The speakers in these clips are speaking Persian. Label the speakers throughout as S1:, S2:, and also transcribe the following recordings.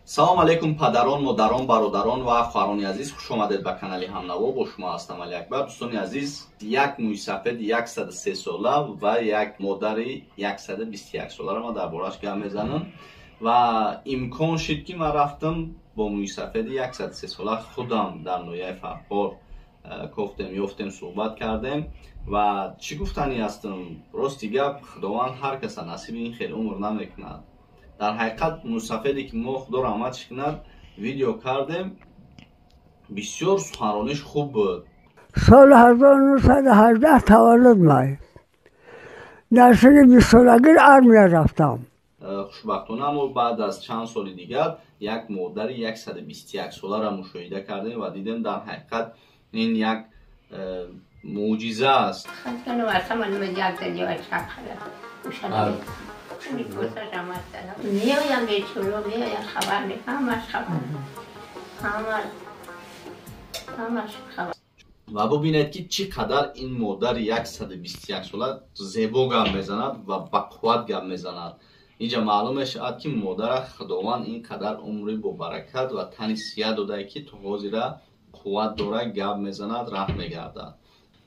S1: салом алейкум падарон, модарон, бародарон ва хоҳарони азиз, хуш омадед ба канали Ҳамнаво. Бо шумо ҳастам Али Акбар. Дӯстони азиз, як мӯйсафеди 103 сола ва як модари 121 соларо ма дар бораш гап мезанам ва имкон шид ки ман рафтам бо мӯйсафеди 103 сола худам дар ноҳияи Фархор кофтем ёфтем, суҳбат кардем ва чӣ гуфтанӣ ҳастам, рости гап худованд ҳар каса насиби ин хел умр намекунад. дар ҳақиқат мӯйсафеде ки мо худо раҳматш кунад видео кардем, бисёр суханрониш хуб буд.
S2: سال 1918 تولد من در سن 20 سالگی ارمیه رفتم.
S1: خوشبختانه اما بعد از چند سال دیگر یک مادر 121 ساله را مشاهده کردیم و دیدیم در حقیقت این یک معجزه است. و ببینید که چقدر این مادر 121 ساله زیبا گپ میزند و با قوت گپ میزند. اینجا معلوم شد که مادر خداوند اینقدر عمری با برکت و تنی سیه داده که تو حاضر قوت داره گپ میزند، رحم میگردد.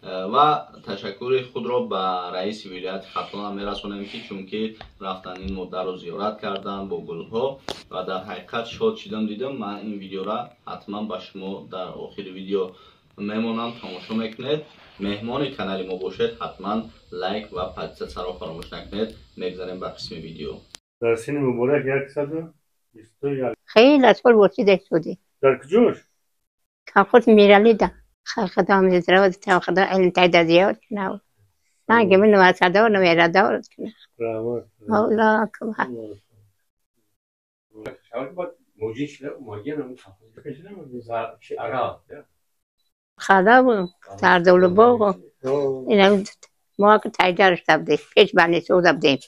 S1: و تشکر خود را به رئیس ولایت ختلان میرسونیم که چون که رفتن این مادر رو زیارت کردن با گلها و در حقیقت شاد شدم. دیدم من این ویدیو را حتما به شما در آخر ویدیو میمونم تماشا میکنید. مهمان کانال ما باشید حتما لایک و پادزد را فراموش نکنید. میگذاریم به قسم ویدیو.
S3: در سین مبارک 121
S4: خیلی از کل ورسیده شدی.
S3: در کجاش؟
S4: که خود میرالی ده خدا میزرود تا خدا علم تایید زیاد کنه نه که من واسه نمیره دارد کنه
S3: رحمت
S4: الله اکبر خدا بود در دول باغ اینا ما که تاییدش دادیم پیش بانی سود دادیم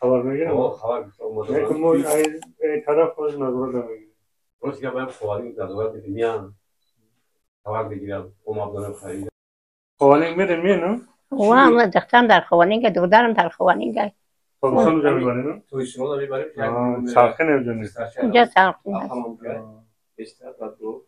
S3: خبر میگیرم خبر ما این طرف باز نظر نمیگیرم
S5: روز که باید خوانیم در دولت میان خبر بگیرم دارم خرید
S3: خوانین میره نه؟
S4: ما دخترم در خوانین که دخترم در خوانین که
S3: پاکستان اونجا میبرین؟
S5: توی شما میبریم
S3: سرخه نمیجا نیست
S4: اونجا سرخه
S5: بیشتر تا دو